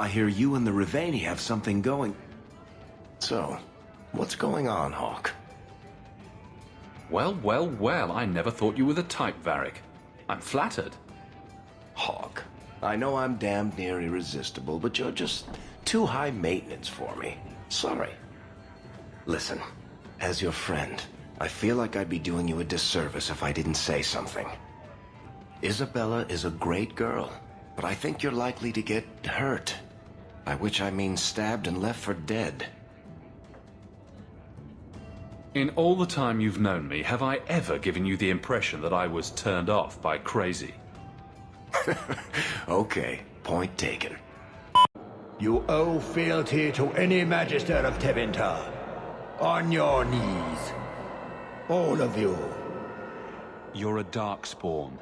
I hear you and the Rivaini have something going. So, what's going on, Hawke? Well, well, well, I never thought you were the type, Varric. I'm flattered. Hawke, I know I'm damned near irresistible, but you're just too high maintenance for me. Sorry. Listen, as your friend, I feel like I'd be doing you a disservice if I didn't say something. Isabela is a great girl, but I think you're likely to get hurt. By which I mean stabbed and left for dead. In all the time you've known me, have I ever given you the impression that I was turned off by crazy? Okay, point taken. You owe fealty to any Magister of Tevinter. On your knees. All of you. You're a dark spawn.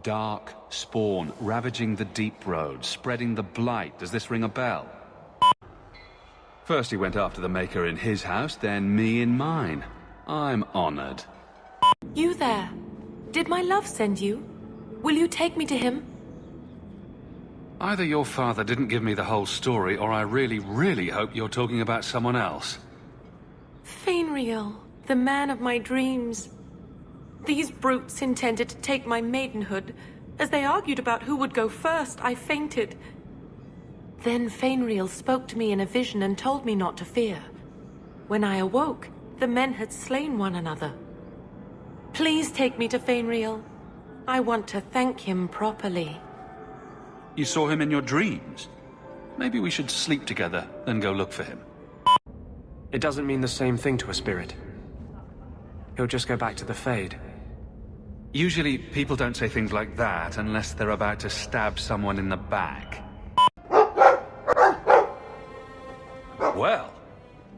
Dark spawn, ravaging the deep road, spreading the blight. Does this ring a bell? First he went after the Maker in his house, then me in mine. I'm honored. You there. Did my love send you? Will you take me to him? Either your father didn't give me the whole story, or I really, really hope you're talking about someone else. Fainriel, the man of my dreams. These brutes intended to take my maidenhood. As they argued about who would go first, I fainted. Then Fainriel spoke to me in a vision and told me not to fear. When I awoke, the men had slain one another. Please take me to Fainriel. I want to thank him properly. You saw him in your dreams? Maybe we should sleep together and go look for him. It doesn't mean the same thing to a spirit. He'll just go back to the Fade. Usually, people don't say things like that unless they're about to stab someone in the back. Well,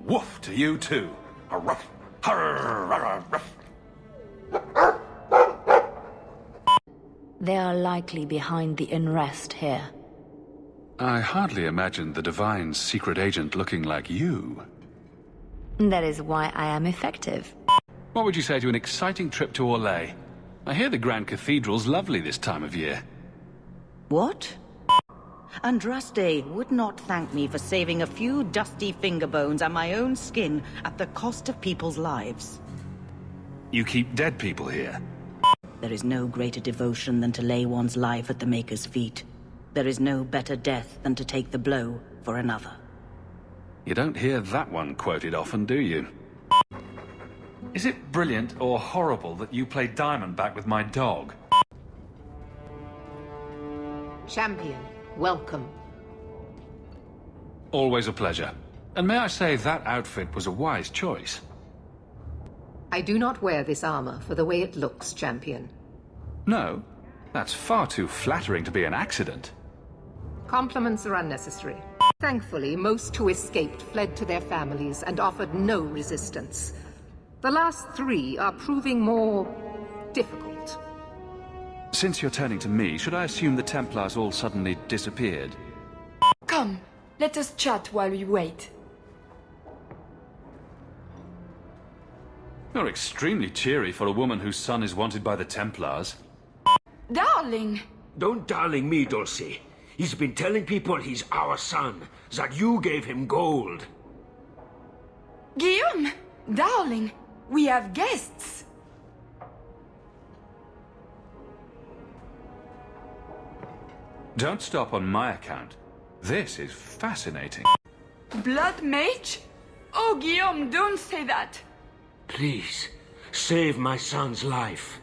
woof to you too. They are likely behind the unrest here. I hardly imagined the Divine's secret agent looking like you. That is why I am effective. What would you say to an exciting trip to Orlais? I hear the Grand Cathedral's lovely this time of year. What? Andraste would not thank me for saving a few dusty finger bones and my own skin at the cost of people's lives. You keep dead people here. There is no greater devotion than to lay one's life at the Maker's feet. There is no better death than to take the blow for another. You don't hear that one quoted often, do you? Is it brilliant or horrible that you play Diamondback with my dog? Champion, welcome. Always a pleasure. And may I say that outfit was a wise choice. I do not wear this armor for the way it looks, Champion. No, that's far too flattering to be an accident. Compliments are unnecessary. Thankfully, most who escaped fled to their families and offered no resistance. The last 3 are proving more difficult. Since you're turning to me, should I assume the Templars all suddenly disappeared? Come, let us chat while we wait. You're extremely cheery for a woman whose son is wanted by the Templars. Darling! Don't darling me, Dulcie. He's been telling people he's our son, that you gave him gold. Guillaume! Darling! We have guests! Don't stop on my account. This is fascinating. Blood mage? Oh, Guillaume, don't say that! Please, save my son's life.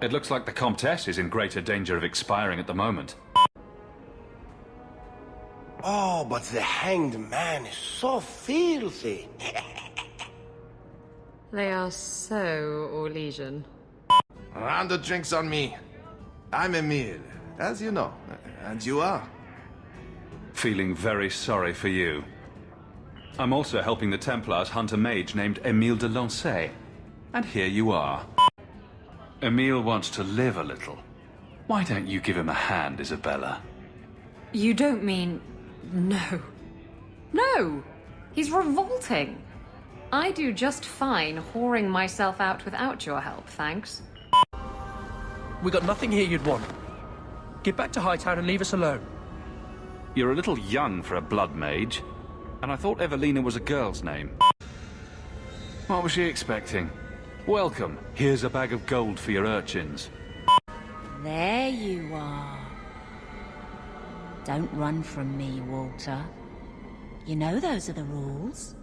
It looks like the Comtesse is in greater danger of expiring at the moment. Oh, but the hanged man is so filthy. They are so Orlesian. Round of drinks on me. I'm Emile, as you know. And you are? Feeling very sorry for you. I'm also helping the Templars hunt a mage named Emile de Lancey. And here you are. Emile wants to live a little. Why don't you give him a hand, Isabela? You don't mean... No. No! He's revolting. I do just fine whoring myself out without your help, thanks. We got nothing here you'd want. Get back to Hightown and leave us alone. You're a little young for a blood mage, and I thought Evelina was a girl's name. What was she expecting? Welcome. Here's a bag of gold for your urchins. There you are. Don't run from me, Walter. You know those are the rules.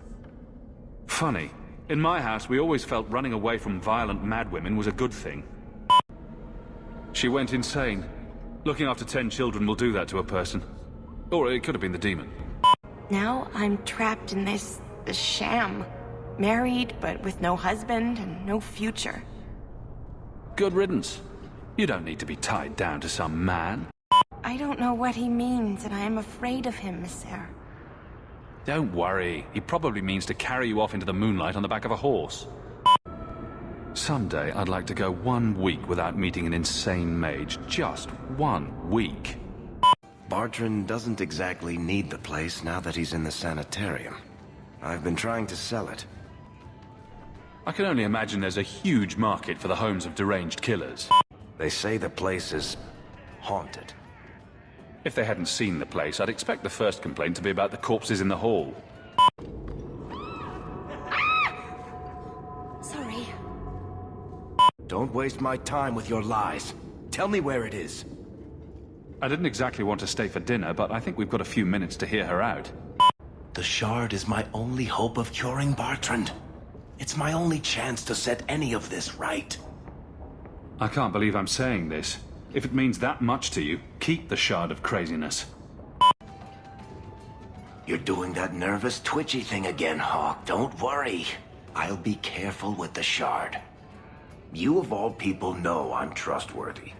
Funny. In my house, we always felt running away from violent madwomen was a good thing. She went insane. Looking after 10 children will do that to a person. Or it could have been the demon. Now I'm trapped in this sham. Married, but with no husband and no future. Good riddance. You don't need to be tied down to some man. I don't know what he means, and I am afraid of him, Monsieur. Don't worry. He probably means to carry you off into the moonlight on the back of a horse. Someday, I'd like to go 1 week without meeting an insane mage. Just 1 week. Bartrand doesn't exactly need the place now that he's in the sanitarium. I've been trying to sell it. I can only imagine there's a huge market for the homes of deranged killers. They say the place is haunted. If they hadn't seen the place, I'd expect the first complaint to be about the corpses in the hall. Sorry. Don't waste my time with your lies. Tell me where it is. I didn't exactly want to stay for dinner, but I think we've got a few minutes to hear her out. The shard is my only hope of curing Bartrand. It's my only chance to set any of this right. I can't believe I'm saying this. If it means that much to you, keep the shard of craziness. You're doing that nervous, twitchy thing again, Hawke. Don't worry. I'll be careful with the shard. You of all people know I'm trustworthy.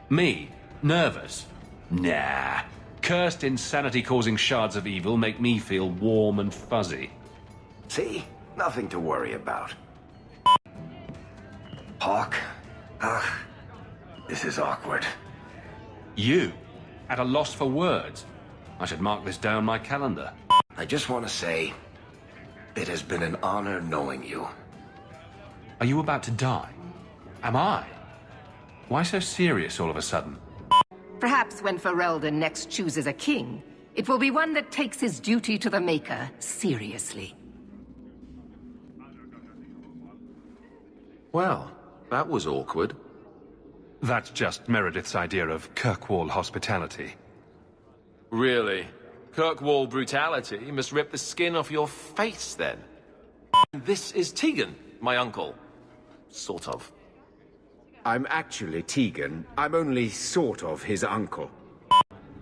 Me? Nervous? Nah. Cursed insanity-causing shards of evil make me feel warm and fuzzy. See? Nothing to worry about. Hawke? This is awkward. You? At a loss for words? I should mark this down my calendar. I just want to say, it has been an honor knowing you. Are you about to die? Am I? Why so serious all of a sudden? Perhaps when Ferelden next chooses a king, it will be one that takes his duty to the Maker seriously. Well, that was awkward. That's just Meredith's idea of Kirkwall hospitality. Really? Kirkwall brutality? You must rip the skin off your face, then. This is Tegan, my uncle. Sort of. I'm actually Tegan. I'm only sort of his uncle.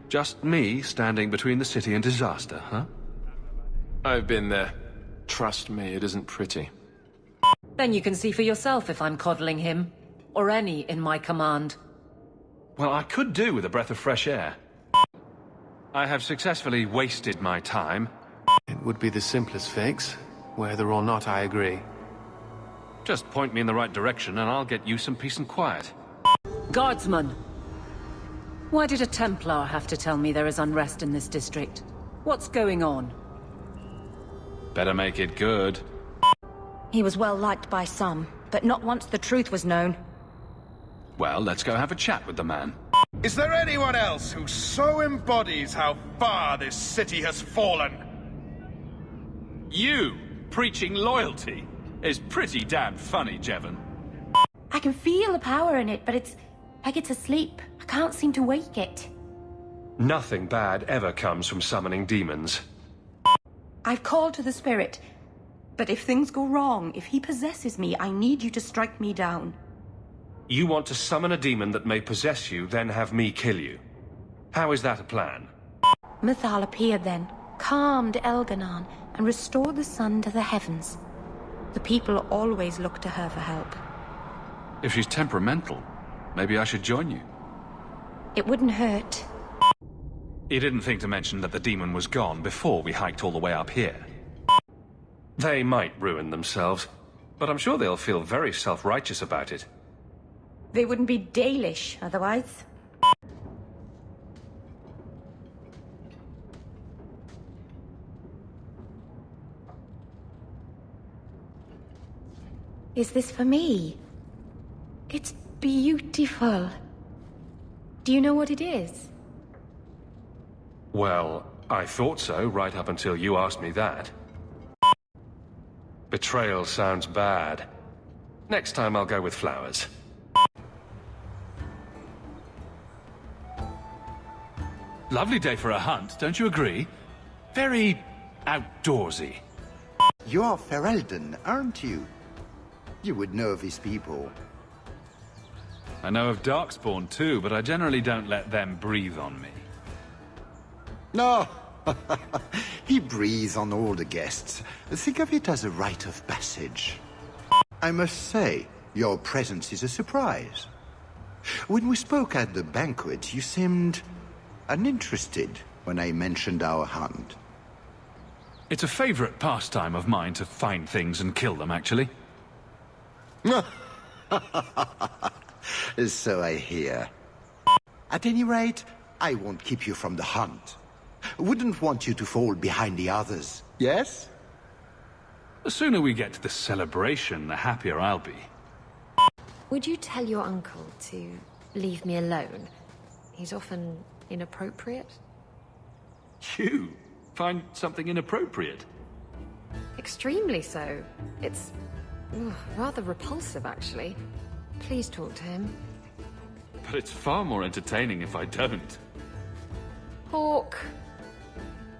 Just me standing between the city and disaster, huh? I've been there. Trust me, it isn't pretty. Then you can see for yourself if I'm coddling him. Or any in my command. Well, I could do with a breath of fresh air. I have successfully wasted my time. It would be the simplest fix, whether or not I agree. Just point me in the right direction and I'll get you some peace and quiet. Guardsman! Why did a Templar have to tell me there is unrest in this district? What's going on? Better make it good. He was well liked by some, but not once the truth was known. Well, let's go have a chat with the man. Is there anyone else who so embodies how far this city has fallen? You, preaching loyalty, is pretty damn funny, Jevon. I can feel the power in it, but it's like it's asleep. I can't seem to wake it. Nothing bad ever comes from summoning demons. I've called to the spirit, but if things go wrong, if he possesses me, I need you to strike me down. You want to summon a demon that may possess you, then have me kill you. How is that a plan? Mythal appeared then, calmed Elganon, and restored the sun to the heavens. The people always look to her for help. If she's temperamental, maybe I should join you. It wouldn't hurt. You didn't think to mention that the demon was gone before we hiked all the way up here. They might ruin themselves, but I'm sure they'll feel very self-righteous about it. They wouldn't be Dalish otherwise. Is this for me? It's beautiful. Do you know what it is? Well, I thought so, right up until you asked me that. Betrayal sounds bad. Next time I'll go with flowers. Lovely day for a hunt, don't you agree? Very outdoorsy. You're Ferelden, aren't you? You would know these people. I know of Darkspawn too, but I generally don't let them breathe on me. No! He breathes on all the guests. Think of it as a rite of passage. I must say, your presence is a surprise. When we spoke at the banquet, you seemed uninterested when I mentioned our hunt. It's a favorite pastime of mine to find things and kill them, actually. So I hear. At any rate, I won't keep you from the hunt. Wouldn't want you to fall behind the others, yes? The sooner we get to the celebration, the happier I'll be. Would you tell your uncle to leave me alone? He's often inappropriate. You find something inappropriate? Extremely so. It's rather repulsive, actually. Please talk to him. But it's far more entertaining if I don't. Hawke.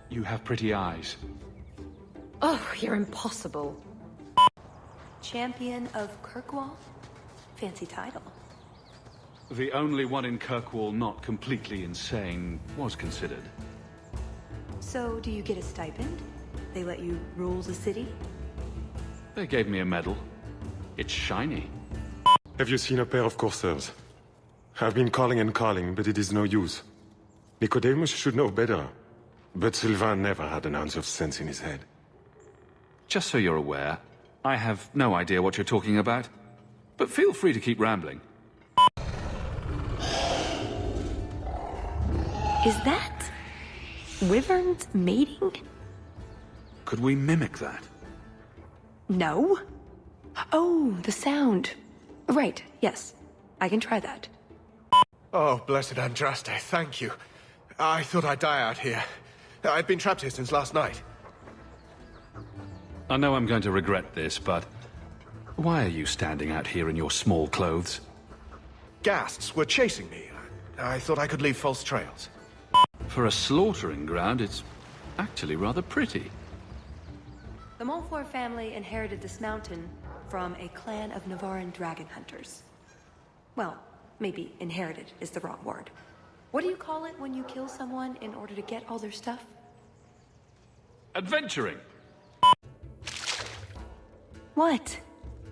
You have pretty eyes. Oh, you're impossible. Champion of Kirkwall? Fancy title. The only one in Kirkwall not completely insane was considered. So, do you get a stipend? They let you rule the city? They gave me a medal. It's shiny. Have you seen a pair of coursers? I've been calling and calling, but it is no use. Nicodemus should know better. But Sylvain never had an ounce of sense in his head. Just so you're aware, I have no idea what you're talking about. But feel free to keep rambling. Is that wyverns mating? Could we mimic that? No. Oh, the sound. Right, yes. I can try that. Oh, blessed Andraste, thank you. I thought I'd die out here. I've been trapped here since last night. I know I'm going to regret this, but why are you standing out here in your small clothes? Ghasts were chasing me. I thought I could leave false trails. For a slaughtering ground, it's actually rather pretty. The Montfort family inherited this mountain from a clan of Navarran dragon hunters. Well, maybe inherited is the wrong word. What do you call it when you kill someone in order to get all their stuff? Adventuring. What?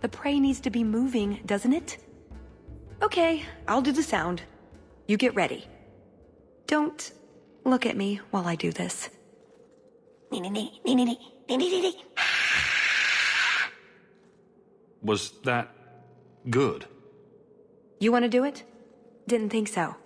The prey needs to be moving, doesn't it? Okay, I'll do the sound. You get ready. Don't look at me while I do this. Was that good? You want to do it? Didn't think so.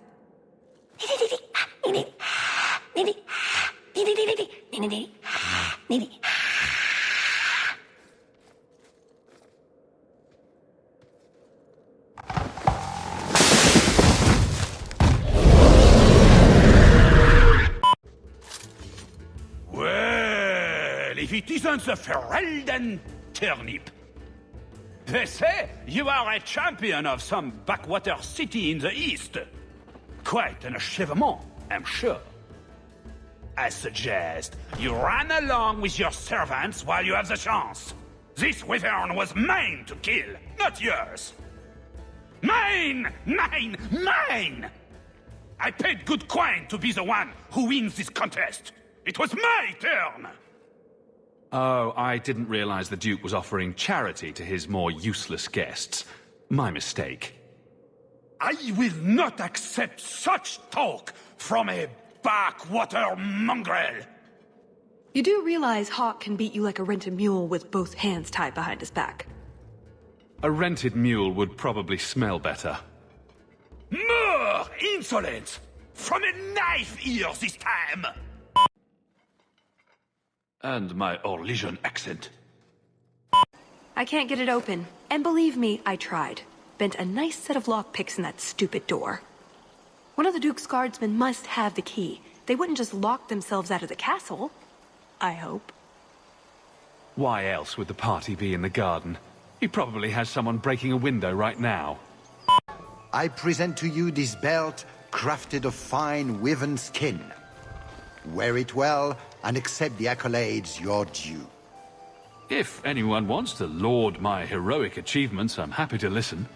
Well, if it isn't the Ferelden turnip. They say you are a champion of some backwater city in the east. Quite an achievement, I'm sure. I suggest you run along with your servants while you have the chance. This wyvern was mine to kill, not yours. Mine! Mine! Mine! I paid good coin to be the one who wins this contest. It was my turn! Oh, I didn't realize the Duke was offering charity to his more useless guests. My mistake. I will not accept such talk from a backwater mongrel! You do realize Hawke can beat you like a rented mule with both hands tied behind his back. A rented mule would probably smell better. More insolence! From a knife ear this time! And my Orlesian accent. I can't get it open. And believe me, I tried. Bent a nice set of lockpicks in that stupid door. One of the Duke's guardsmen must have the key. they wouldn't just lock themselves out of the castle. I hope. Why else would the party be in the garden? He probably has someone breaking a window right now. I present to you this belt crafted of fine woven skin. Wear it well and accept the accolades you're due. If anyone wants to laud my heroic achievements, I'm happy to listen.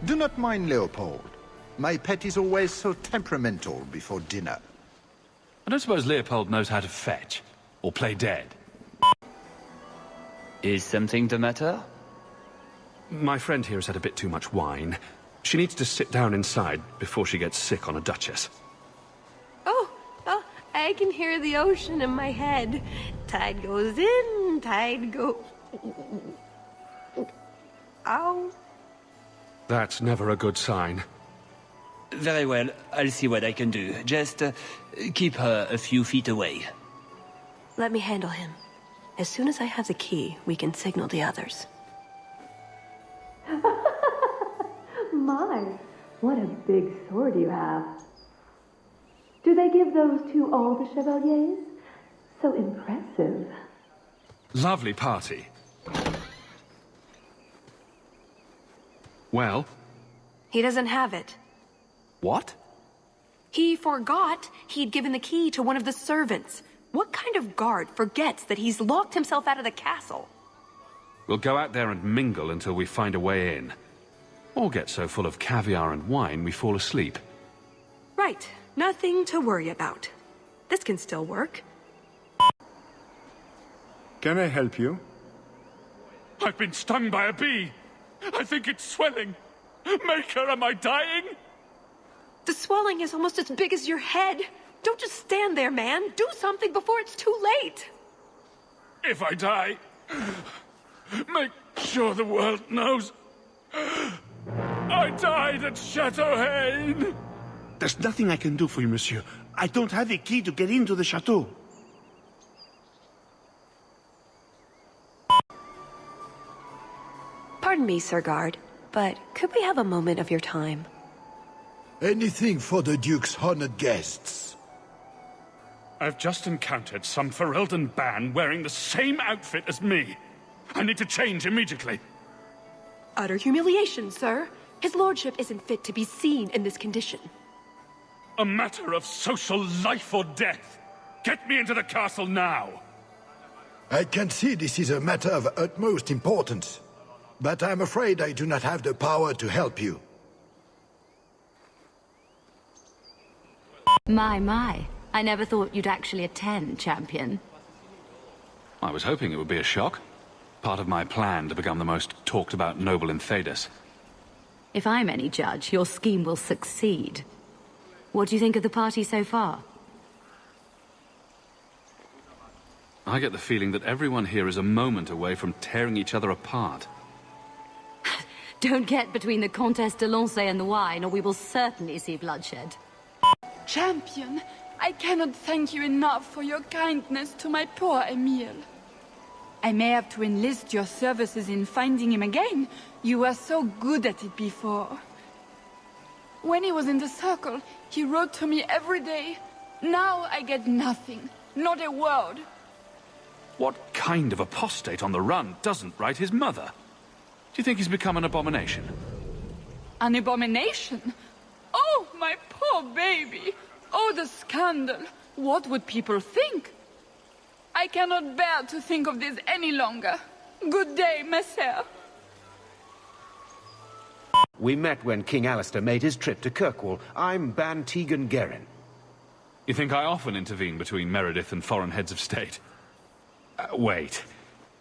Do not mind Leopold. My pet is always so temperamental before dinner. I don't suppose Leopold knows how to fetch, or play dead. Is something the matter? My friend here has had a bit too much wine. She needs to sit down inside before she gets sick on a duchess. Oh, I can hear the ocean in my head. Tide goes in, tide goes... Ow. That's never a good sign. Very well, I'll see what I can do. Just keep her a few feet away. Let me handle him. As soon as I have the key, we can signal the others. My, what a big sword you have. Do they give those to all the chevaliers? So impressive. Lovely party. Well? He doesn't have it. What? He forgot he'd given the key to one of the servants. What kind of guard forgets that he's locked himself out of the castle? We'll go out there and mingle until we find a way in. Or get so full of caviar and wine we fall asleep. Right. Nothing to worry about. This can still work. Can I help you? I've been stung by a bee. I think it's swelling. Maker, am I dying? The swelling is almost as big as your head. Don't just stand there, man. Do something before it's too late. If I die, make sure the world knows I died at Chateau Haine. There's nothing I can do for you, monsieur. I don't have a key to get into the chateau. Pardon me, Sir Guard, but could we have a moment of your time? Anything for the Duke's honored guests. I've just encountered some Ferelden band wearing the same outfit as me. I need to change immediately. Utter humiliation, sir. His lordship isn't fit to be seen in this condition. A matter of social life or death. Get me into the castle now. I can see this is a matter of utmost importance, but I'm afraid I do not have the power to help you. My. I never thought you'd actually attend, champion. I was hoping it would be a shock. Part of my plan to become the most talked-about noble in Thedas. If I'm any judge, your scheme will succeed. What do you think of the party so far? I get the feeling that everyone here is a moment away from tearing each other apart. Don't get between the Comtesse de Lancey and the wine, or we will certainly see bloodshed. Champion, I cannot thank you enough for your kindness to my poor Emile. I may have to enlist your services in finding him again. You were so good at it before. When he was in the circle, he wrote to me every day. Now I get nothing, not a word. What kind of apostate on the run doesn't write his mother? Do you think he's become an abomination? An abomination? Oh, my poor baby! Oh, the scandal! What would people think? I cannot bear to think of this any longer. Good day, messere. We met when King Alistair made his trip to Kirkwall. I'm Ban Tegan Guerin. You think I often intervene between Meredith and foreign heads of state? Wait.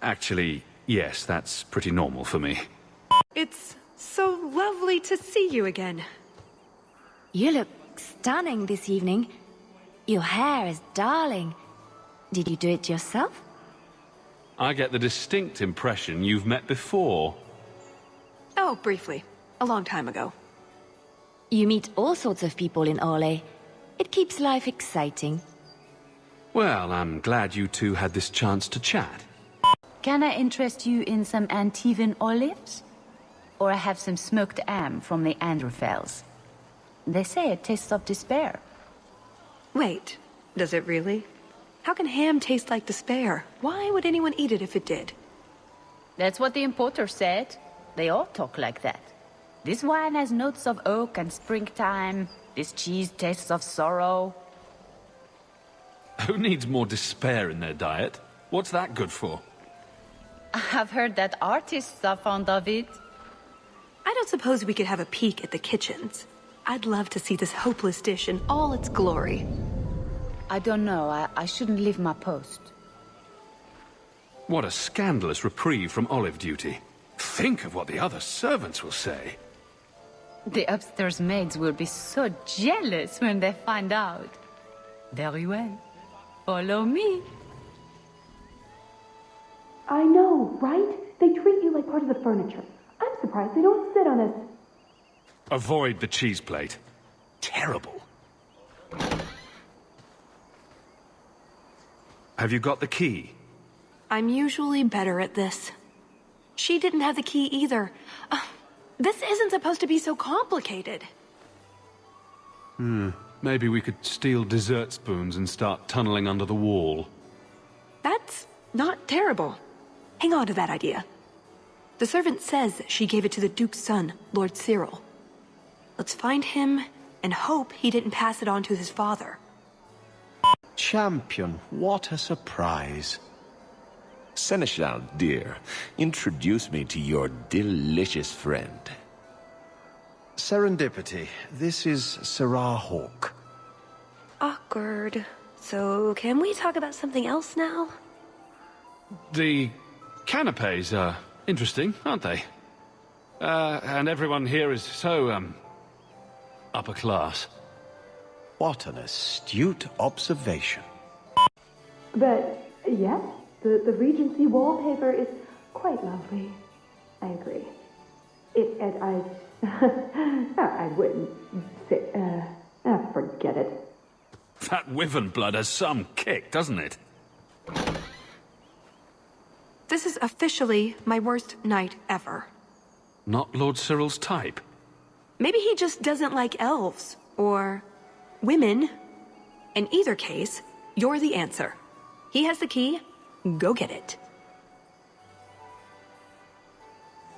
Actually, yes, that's pretty normal for me. It's so lovely to see you again. You look stunning this evening. Your hair is darling. Did you do it yourself? I get the distinct impression you've met before. Oh, briefly. A long time ago. You meet all sorts of people in Orlais. It keeps life exciting. Well, I'm glad you two had this chance to chat. Can I interest you in some Antivan olives? Or I have some smoked ham from the Androfels. They say it tastes of despair. Wait, does it really? How can ham taste like despair? Why would anyone eat it if it did? That's what the importer said. They all talk like that. This wine has notes of oak and springtime. This cheese tastes of sorrow. Who needs more despair in their diet? What's that good for? I've heard that artists are fond of it. I don't suppose we could have a peek at the kitchens. I'd love to see this hopeless dish in all its glory. I don't know. I shouldn't leave my post. What a scandalous reprieve from olive duty. Think of what the other servants will say. The upstairs maids will be so jealous when they find out. Very well. Follow me. I know, right? They treat you like part of the furniture. I'm surprised they don't sit on us. Avoid the cheese plate. Terrible. Have you got the key? I'm usually better at this. She didn't have the key either. This isn't supposed to be so complicated. Maybe we could steal dessert spoons and start tunneling under the wall. That's not terrible. Hang on to that idea. The servant says she gave it to the Duke's son, Lord Cyril. Let's find him and hope he didn't pass it on to his father. Champion, what a surprise. Seneschal, dear, introduce me to your delicious friend. Serendipity, this is Garrett Hawke. Awkward. So, can we talk about something else now? The canapes are interesting, aren't they? And everyone here is so, upper class. What an astute observation. But, yes, the Regency wallpaper is quite lovely. I agree. I wouldn't say, forget it. That wyvern blood has some kick, doesn't it? This is officially my worst night ever. Not Lord Cyril's type. Maybe he just doesn't like elves, or women. In either case, you're the answer. He has the key. Go get it.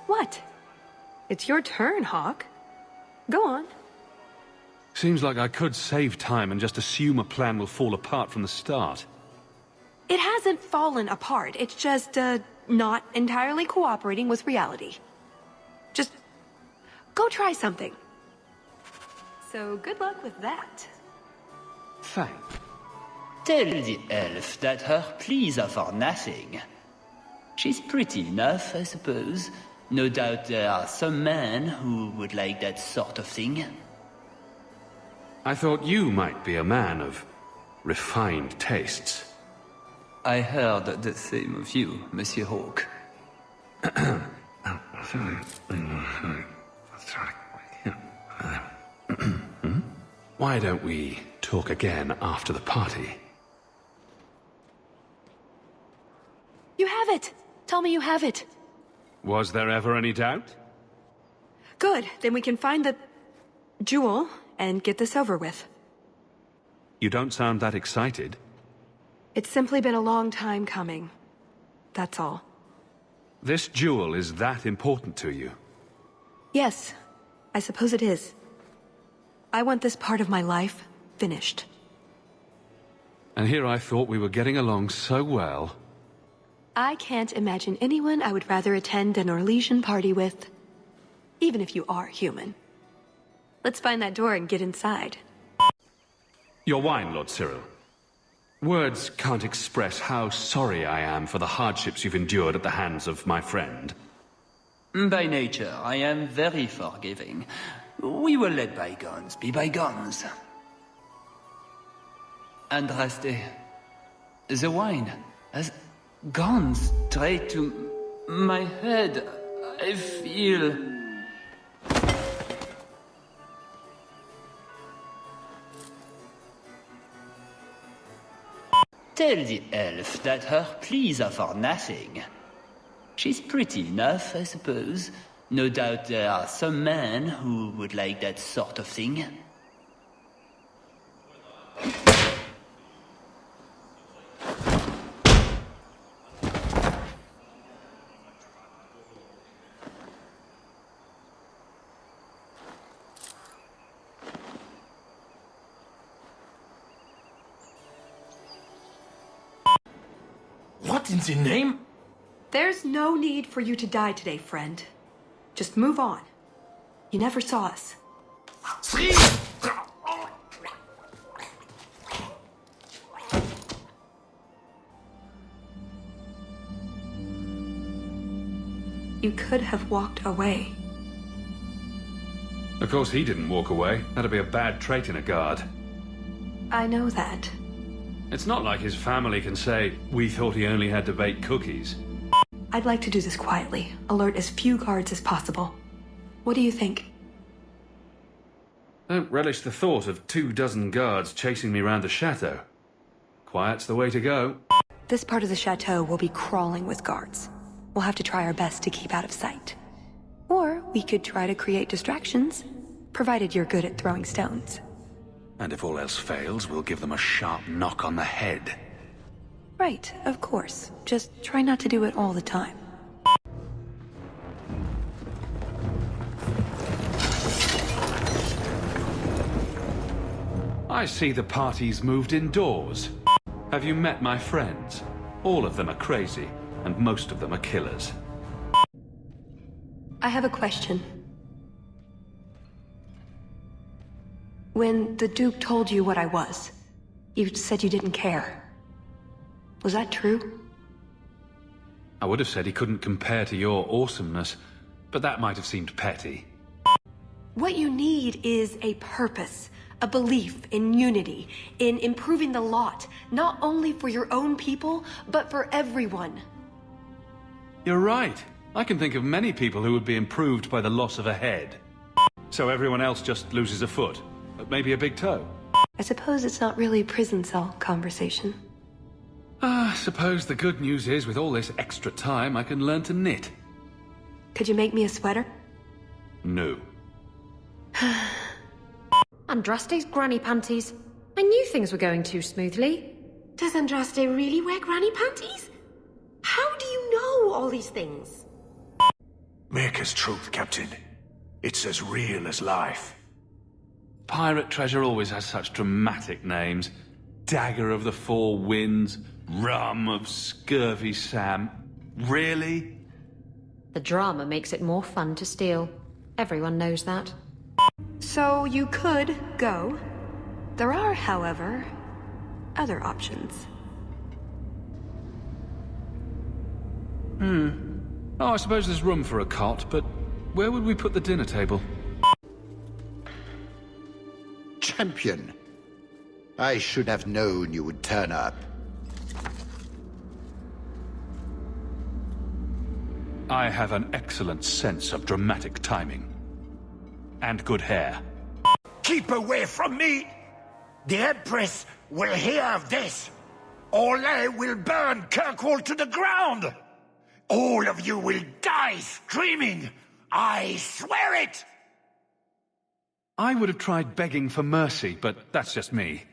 What? It's your turn, Hawke. Go on. Seems like I could save time and just assume a plan will fall apart from the start. It hasn't fallen apart. It's just, not entirely cooperating with reality. Just go try something. So good luck with that. Fine. Tell the elf that her pleas are for nothing. She's pretty enough, I suppose. No doubt there are some men who would like that sort of thing. I thought you might be a man of refined tastes. I heard the same of you, Monsieur Hawke. Why don't we talk again after the party? You have it! Tell me you have it. Was there ever any doubt? Good, then we can find the jewel and get this over with. You don't sound that excited. It's simply been a long time coming. That's all. This jewel is that important to you? Yes, I suppose it is. I want this part of my life finished. And here I thought we were getting along so well. I can't imagine anyone I would rather attend an Orlesian party with. Even if you are human. Let's find that door and get inside. Your wine, Lord Cyril. Words can't express how sorry I am for the hardships you've endured at the hands of my friend. By nature, I am very forgiving. We will let bygones be bygones. Andraste, the wine has gone straight to my head. I feel... Tell the elf that her pleas are for nothing. She's pretty enough, I suppose. No doubt there are some men who would like that sort of thing. What in the name? There's no need for you to die today, friend. Just move on. You never saw us. You could have walked away. Of course he didn't walk away. That'd be a bad trait in a guard. I know that. It's not like his family can say, we thought he only had to bake cookies. I'd like to do this quietly. Alert as few guards as possible. What do you think? Don't relish the thought of 24 guards chasing me round the chateau. Quiet's the way to go. This part of the chateau will be crawling with guards. We'll have to try our best to keep out of sight. Or we could try to create distractions, provided you're good at throwing stones. And if all else fails, we'll give them a sharp knock on the head. Right, of course. Just try not to do it all the time. I see the party's moved indoors. Have you met my friends? All of them are crazy, and most of them are killers. I have a question. When the Duke told you what I was, you said you didn't care. Was that true? I would have said he couldn't compare to your awesomeness, but that might have seemed petty. What you need is a purpose, a belief in unity, in improving the lot, not only for your own people, but for everyone. You're right. I can think of many people who would be improved by the loss of a head. So everyone else just loses a foot, maybe a big toe. I suppose it's not really prison cell conversation. I suppose the good news is, with all this extra time, I can learn to knit. Could you make me a sweater? No. Andraste's granny panties. I knew things were going too smoothly. Does Andraste really wear granny panties? How do you know all these things? Maker's truth, Captain. It's as real as life. Pirate treasure always has such dramatic names. Dagger of the Four Winds, Rum of Scurvy Sam. Really? The drama makes it more fun to steal. Everyone knows that. So you could go. There are, however, other options. Oh, I suppose there's room for a cot, but where would we put the dinner table? Champion. I should have known you would turn up. I have an excellent sense of dramatic timing. And good hair. Keep away from me! The Empress will hear of this! Orlais will burn Kirkwall to the ground! All of you will die screaming! I swear it! I would have tried begging for mercy, but that's just me.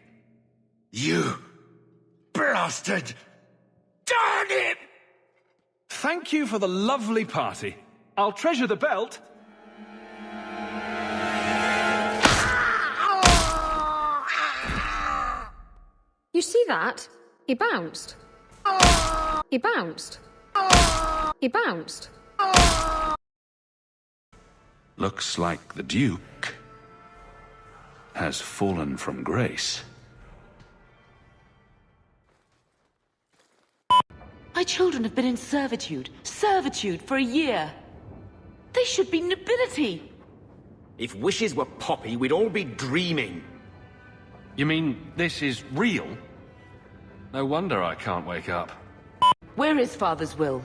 You blasted! Darn it! Thank you for the lovely party. I'll treasure the belt. You see that? He bounced. He bounced. He bounced. Looks like the Duke has fallen from grace. My children have been in servitude for a year. They should be nobility. If wishes were poppy, we'd all be dreaming. You mean this is real? No wonder I can't wake up. Where is Father's will?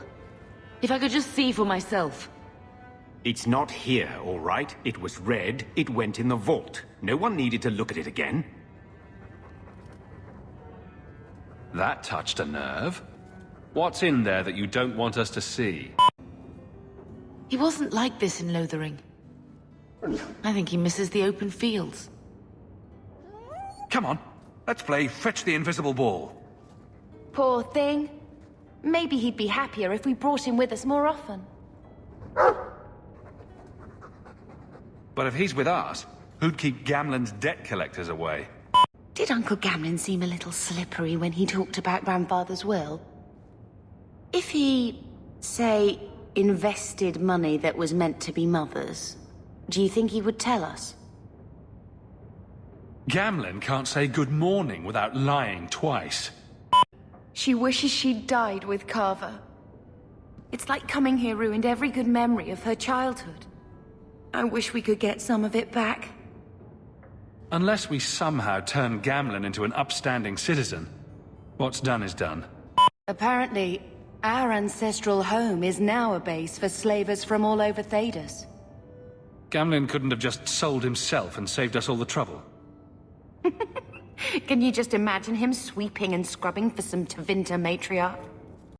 If I could just see for myself. It's not here, all right? It was read, it went in the vault. No one needed to look at it again. That touched a nerve. What's in there that you don't want us to see? He wasn't like this in Lothering. I think he misses the open fields. Come on, let's play Fetch the Invisible Ball. Poor thing. Maybe he'd be happier if we brought him with us more often. But if he's with us, who'd keep Gamlen's debt collectors away? Did Uncle Gamlen seem a little slippery when he talked about Grandfather's will? If he, say, invested money that was meant to be Mother's, do you think he would tell us? Gamlin can't say good morning without lying twice. She wishes she'd died with Carver. It's like coming here ruined every good memory of her childhood. I wish we could get some of it back. Unless we somehow turn Gamlin into an upstanding citizen, what's done is done. Apparently, our ancestral home is now a base for slavers from all over Thedas. Gamlin couldn't have just sold himself and saved us all the trouble. Can you just imagine him sweeping and scrubbing for some Tevinter matriarch?